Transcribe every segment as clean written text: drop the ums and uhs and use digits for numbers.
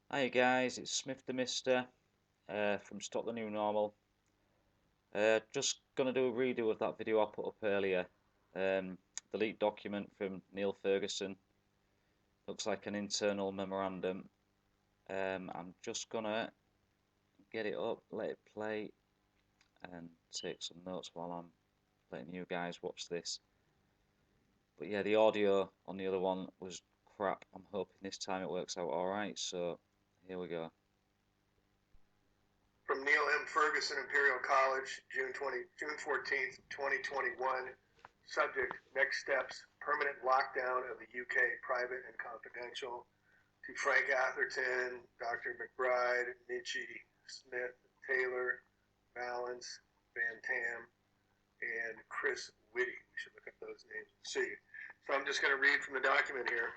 Hi guys, it's Smith the Mister from Stop the New Normal. Just gonna do a redo of that video I put up earlier. The leaked document from Neil Ferguson. Looks like an internal memorandum. I'm just gonna get it up, let it play, and take some notes while I'm letting you guys watch this. But yeah, the audio on the other one was crap. I'm hoping this time it works out alright, so here we go. From Neil M. Ferguson, Imperial College, June 14th, 2021. Subject, next steps, permanent lockdown of the UK, private and confidential. To Frank Atherton, Dr. McBride, Michie, Smith, Taylor, Valance, Van Tam, and Chris Whitty. We should look up those names and see. So I'm just going to read from the document here.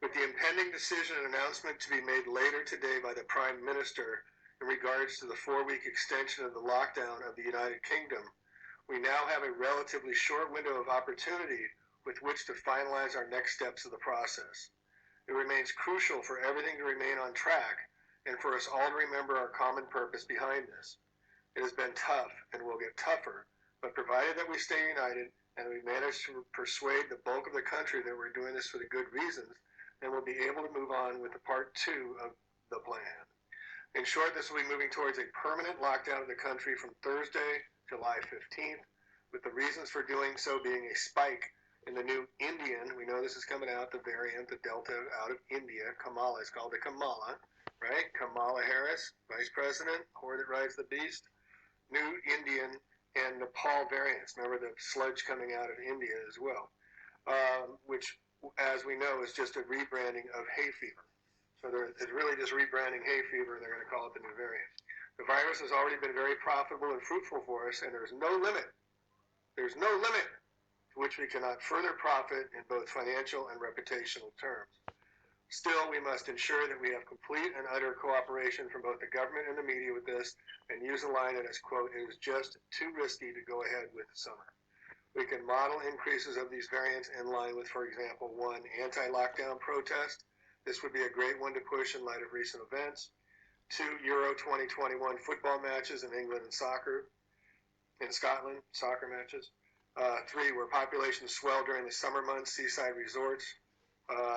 With the impending decision and announcement to be made later today by the Prime Minister in regards to the 4-week extension of the lockdown of the United Kingdom, we now have a relatively short window of opportunity with which to finalize our next steps of the process. It remains crucial for everything to remain on track and for us all to remember our common purpose behind this. It has been tough and will get tougher, but provided that we stay united and we manage to persuade the bulk of the country that we're doing this for the good reasons, then we'll be able to move on with the part 2 of the plan. In short, this will be moving towards a permanent lockdown of the country from Thursday, July 15th, with the reasons for doing so being a spike in the new Indian, we know this is coming out, the variant, the Delta out of India, Kamala, it's called the Kamala, right? Kamala Harris, Vice President, whore that rides the beast. New Indian and Nepal variants. Remember the sludge coming out of India as well, which, as we know, is just a rebranding of hay fever. So it's really just rebranding hay fever, and they're going to call it the new variant. The virus has already been very profitable and fruitful for us, and there's no limit to which we cannot further profit in both financial and reputational terms. Still, we must ensure that we have complete and utter cooperation from both the government and the media with this, and use a line that is, quote, it is just too risky to go ahead with the summer. We can model increases of these variants in line with, for example, 1, anti-lockdown protest. This would be a great one to push in light of recent events. 2, Euro 2021 football matches in England and in Scotland, soccer matches. 3, where populations swell during the summer months, seaside resorts,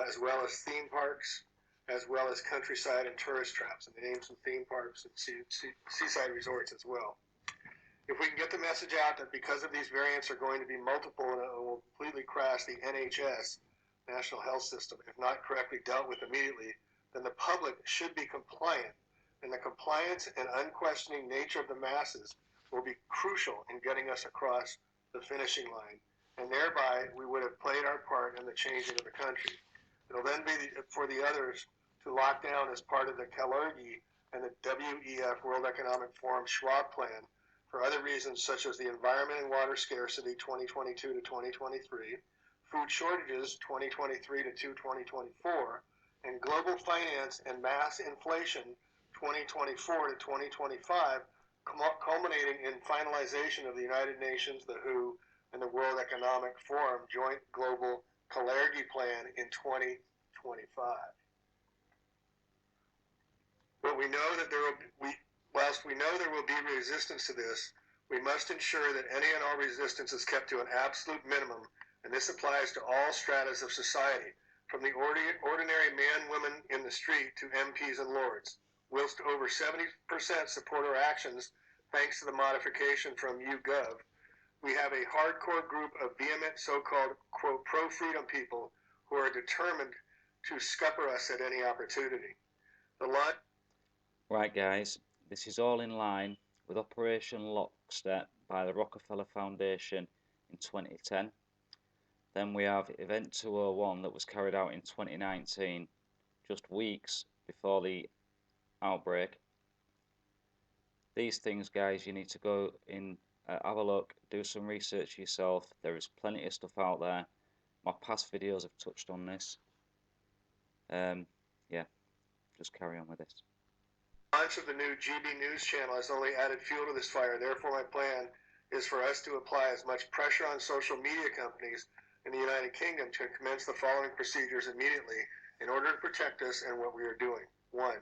as well as theme parks, as well as countryside and tourist traps. And they named some theme parks and seaside resorts as well. If we can get the message out that because of these variants are going to be multiple and it will completely crash the NHS, National Health System, if not correctly dealt with immediately, then the public should be compliant. And the compliance and unquestioning nature of the masses will be crucial in getting us across the finishing line. And thereby, we would have played our part in the changing of the country. It'll then be for the others to lock down as part of the Kalergi and the WEF, World Economic Forum Schwab Plan, for other reasons such as the environment and water scarcity 2022 to 2023, food shortages 2023 to 2024, and global finance and mass inflation 2024 to 2025, culminating in finalization of the United Nations, the WHO, and the World Economic Forum Joint Global Kalergi Plan in 2025. But we know that whilst we know there will be resistance to this, we must ensure that any and all resistance is kept to an absolute minimum, and this applies to all stratas of society, from the ordinary man, woman in the street to MPs and lords, whilst over 70% support our actions thanks to the modification from YouGov. We have a hardcore group of vehement so-called, quote, pro-freedom people who are determined to scupper us at any opportunity. Right guys, this is all in line with Operation Lockstep by the Rockefeller Foundation in 2010. Then we have Event 201 that was carried out in 2019, just weeks before the outbreak. These things, guys, you need to go in, have a look, do some research yourself. There is plenty of stuff out there. My past videos have touched on this. Yeah, just carry on with this. Launch of the new GB News channel has only added fuel to this fire. Therefore, my plan is for us to apply as much pressure on social media companies in the United Kingdom to commence the following procedures immediately in order to protect us and what we are doing. 1.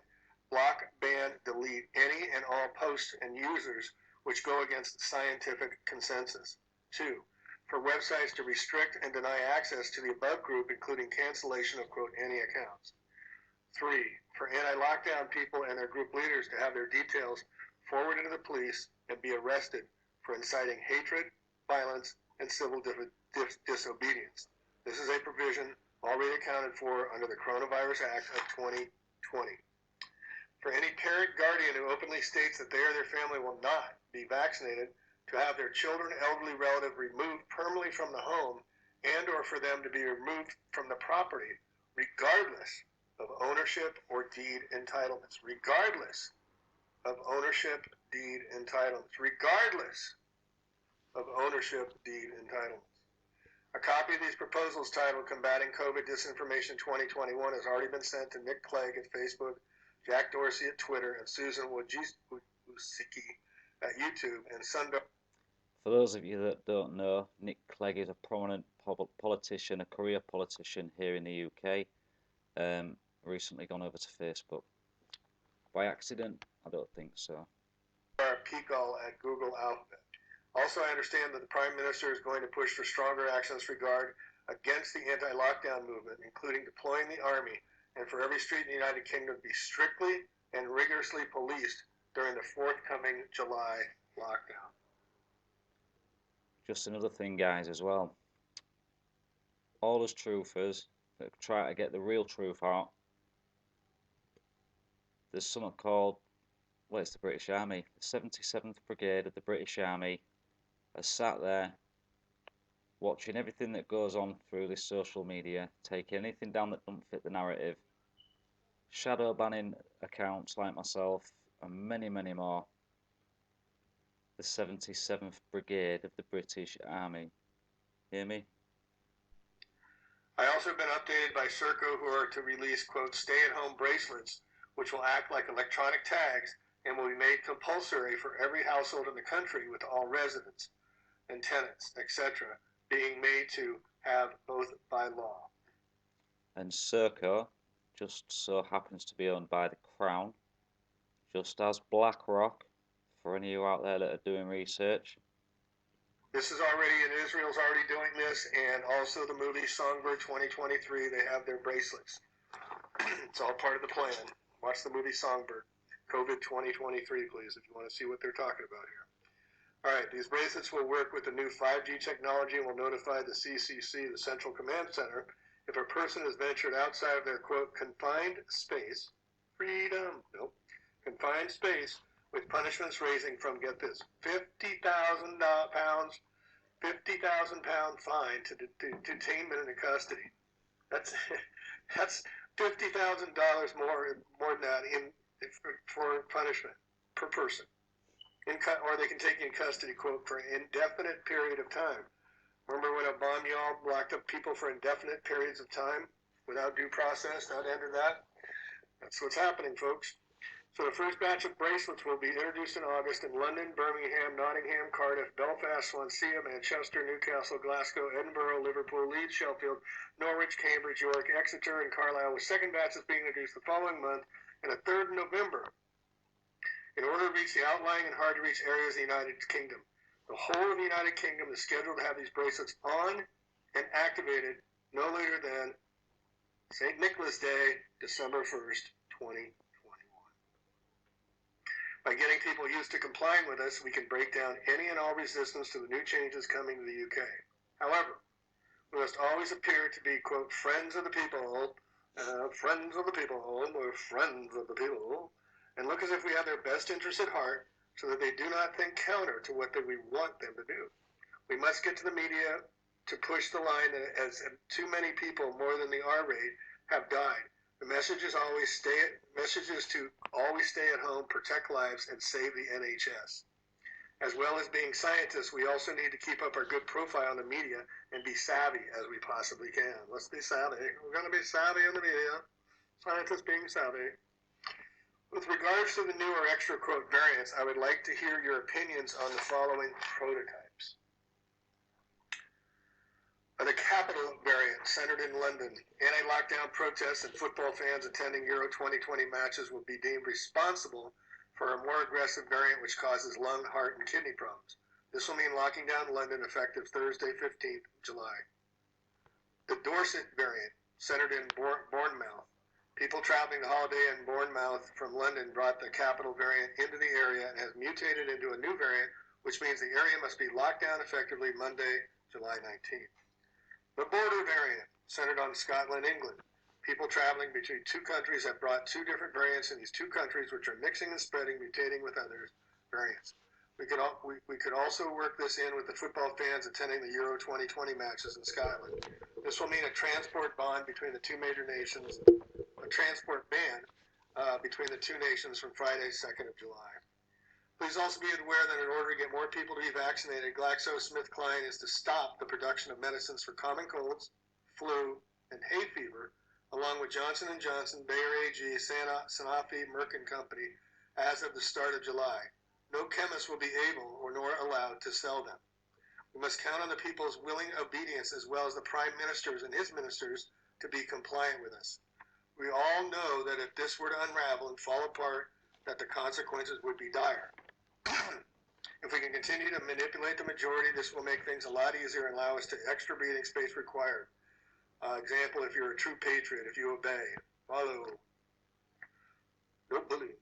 Block, ban, delete any and all posts and users which go against scientific consensus. 2. For websites to restrict and deny access to the above group, including cancellation of, quote, any accounts. 3. For anti-lockdown people and their group leaders to have their details forwarded to the police and be arrested for inciting hatred, violence, and civil disobedience. This is a provision already accounted for under the Coronavirus Act of 2020. For any parent guardian who openly states that they or their family will not be vaccinated, to have their children, elderly relative removed permanently from the home and or for them to be removed from the property, regardless of ownership or deed entitlements. Regardless of ownership, deed entitlements. Regardless of ownership, deed entitlements. A copy of these proposals titled Combating COVID Disinformation 2021 has already been sent to Nick Clegg at Facebook, Jack Dorsey at Twitter, and Susan Wojcicki at YouTube, and Sundar. For those of you that don't know, Nick Clegg is a prominent politician, a career politician here in the UK, recently gone over to Facebook. By accident? I don't think so. Peagle at Google Alphabet. Also, I understand that the Prime Minister is going to push for stronger actions against the anti-lockdown movement, including deploying the army, and for every street in the United Kingdom to be strictly and rigorously policed during the forthcoming July lockdown. Just another thing, guys, as well. All us truthers that try to get the real truth out, there's something called, well, it's the British Army. The 77th Brigade of the British Army are sat there watching everything that goes on through this social media, taking anything down that doesn't fit the narrative, shadow banning accounts like myself and many, many more. The 77th Brigade of the British Army. Hear me? I also have been updated by Serco, who are to release, quote, stay-at-home bracelets, which will act like electronic tags and will be made compulsory for every household in the country, with all residents and tenants, etc., being made to have both by law. And Serco just so happens to be owned by the Crown, just as BlackRock, for any of you out there that are doing research. This is already, and Israel's already doing this, and also the movie Songbird 2023, they have their bracelets. It's all part of the plan. Watch the movie Songbird, COVID 2023, please, if you want to see what they're talking about here. All right, these bracelets will work with the new 5G technology and will notify the CCC, the Central Command Center, if a person has ventured outside of their, quote, confined space, freedom, nope, confined space, with punishments ranging from, get this, £50,000 fine to detainment and custody. That's $50,000 more than that for punishment per person. Or they can take you in custody, quote, for an indefinite period of time. Remember when Obama locked up people for indefinite periods of time without due process? That ended that. That's what's happening, folks. So the first batch of bracelets will be introduced in August in London, Birmingham, Nottingham, Cardiff, Belfast, Swansea, Manchester, Newcastle, Glasgow, Edinburgh, Liverpool, Leeds, Sheffield, Norwich, Cambridge, York, Exeter, and Carlisle, with second batches being introduced the following month, and a third in November, in order to reach the outlying and hard-to-reach areas of the United Kingdom. The whole of the United Kingdom is scheduled to have these bracelets on and activated no later than St. Nicholas Day, December 1st, 2021. By getting people used to complying with us, we can break down any and all resistance to the new changes coming to the UK. However, we must always appear to be, quote, friends of the people, we're friends of the people, and look as if we have their best interests at heart, so that they do not think counter to what we want them to do. We must get to the media to push the line that as too many people, more than the R rate, have died. The message is to always stay at home, protect lives, and save the NHS. As well as being scientists, we also need to keep up our good profile in the media and be savvy as we possibly can. Let's be savvy. We're going to be savvy in the media. Scientists being savvy. With regards to the new or extra, quote, variants, I would like to hear your opinions on the following prototypes. The capital variant centered in London. Anti-lockdown protests and football fans attending Euro 2020 matches will be deemed responsible for a more aggressive variant which causes lung, heart, and kidney problems. This will mean locking down London effective Thursday, 15th July. The Dorset variant centered in Bournemouth. People traveling to holiday in Bournemouth from London brought the capital variant into the area and has mutated into a new variant, which means the area must be locked down effectively Monday, July 19th. The border variant, centered on Scotland, England. People traveling between two countries have brought two different variants in these two countries, which are mixing and spreading, mutating with other variants. We could also work this in with the football fans attending the Euro 2020 matches in Scotland. This will mean a transport ban between the two major nations, between the two nations from Friday, 2nd of July. Please also be aware that in order to get more people to be vaccinated, GlaxoSmithKline is to stop the production of medicines for common colds, flu, and hay fever, along with Johnson & Johnson, Bayer AG, Sanofi, Merck & Company, as of the start of July. No chemist will be able or nor allowed to sell them. We must count on the people's willing obedience as well as the Prime Minister's and his ministers to be compliant with us. We all know that if this were to unravel and fall apart, that the consequences would be dire. If we can continue to manipulate the majority, this will make things a lot easier and allow us to extra breathing space required. Example, if you're a true patriot, if you obey, follow, don't bully.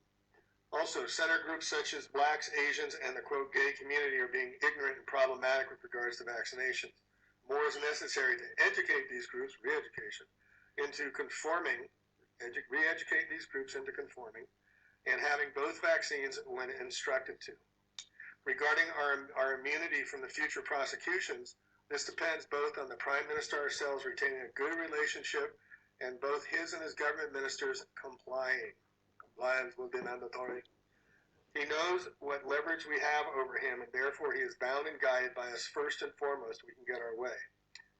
Also, center groups such as blacks, Asians, and the quote gay community are being ignorant and problematic with regards to vaccinations. More is necessary to educate these groups, re-educate these groups into conforming, and having both vaccines when instructed to. Regarding our immunity from the future prosecutions, this depends both on the Prime Minister ourselves retaining a good relationship and both his and his government ministers complying. Compliance will be mandatory. He knows what leverage we have over him, and therefore he is bound and guided by us first and foremost we can get our way.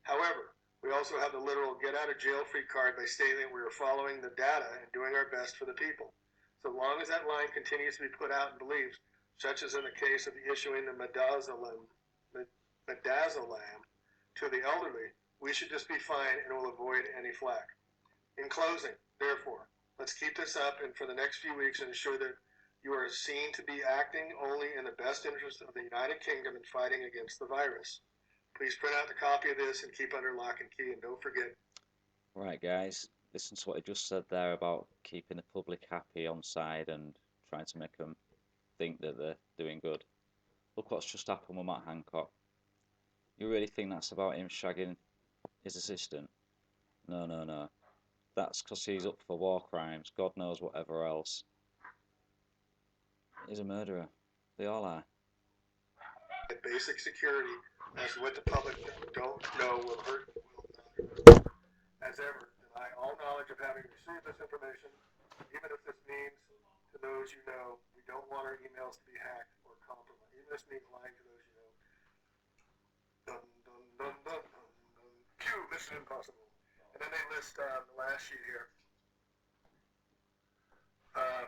However, we also have the literal get-out-of-jail-free card by stating that we are following the data and doing our best for the people. So long as that line continues to be put out in beliefs, such as in the case of issuing the midazolam to the elderly, we should just be fine and will avoid any flack. In closing, therefore, let's keep this up and for the next few weeks and ensure that you are seen to be acting only in the best interest of the United Kingdom in fighting against the virus. Please print out the copy of this and keep under lock and key, and don't forget. Right, guys, listen to what he just said there about keeping the public happy on side and trying to make them think that they're doing good. Look what's just happened with Matt Hancock. You really think that's about him shagging his assistant? No. That's because he's up for war crimes, God knows whatever else. He's a murderer. They all are. Basic security as to what the public don't know will not hurt. As ever, deny all knowledge of having received this information, even if this means to those you know. We don't want our emails to be hacked or compromised. Even if this means lying to those you know. Dun, dun, dun, dun, dun, dun. Cue Mission Impossible. And then they list the last sheet here.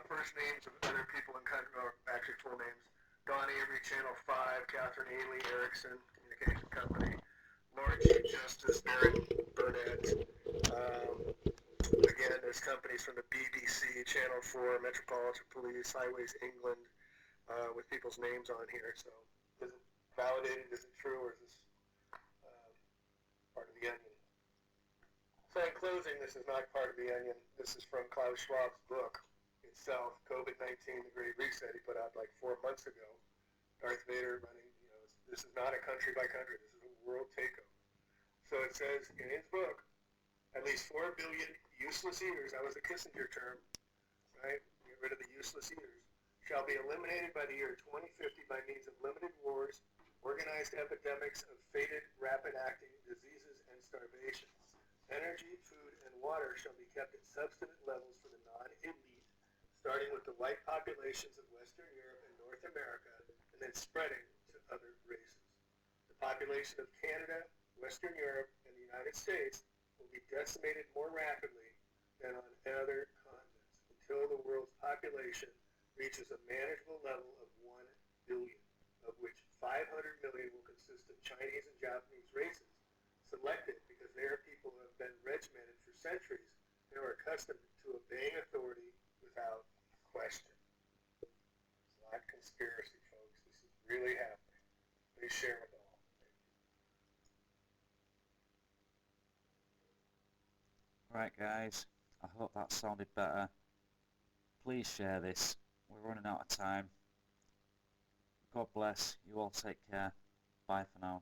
First names of other people in country, or actually full names. Don Avery, Channel 5, Catherine Ailey, Erickson Communication Company, Lord Chief Justice Aaron Burnett. Again, there's companies from the BBC, Channel 4, Metropolitan Police, Highways England, with people's names on here. So, is it validated? Is it true? Or is this part of the Onion? So, in closing, this is not part of the Onion. This is from Klaus Schwab's book itself, COVID-19, The Great Reset, he put out like 4 months ago. Darth Vader running, this is not a country by country, this is a world takeover. So it says in his book, at least 4 billion useless eaters, that was the Kissinger term, right? Get rid of the useless eaters, shall be eliminated by the year 2050 by means of limited wars, organized epidemics of fated, rapid-acting diseases and starvations. Energy, food, and water shall be kept at substantive levels for the non-elite, starting with the white populations of Western Europe and North America, and then spreading to other races. The population of Canada, Western Europe, and the United States will be decimated more rapidly than on other continents until the world's population reaches a manageable level of 1 billion, of which 500 million will consist of Chinese and Japanese races, selected because they are people who have been regimented for centuries and are accustomed to obeying authority without question. It's not conspiracy, folks. This is really happening. Please share with all. Right, guys, I hope that sounded better. Please share this. We're running out of time. God bless. You all take care. Bye for now.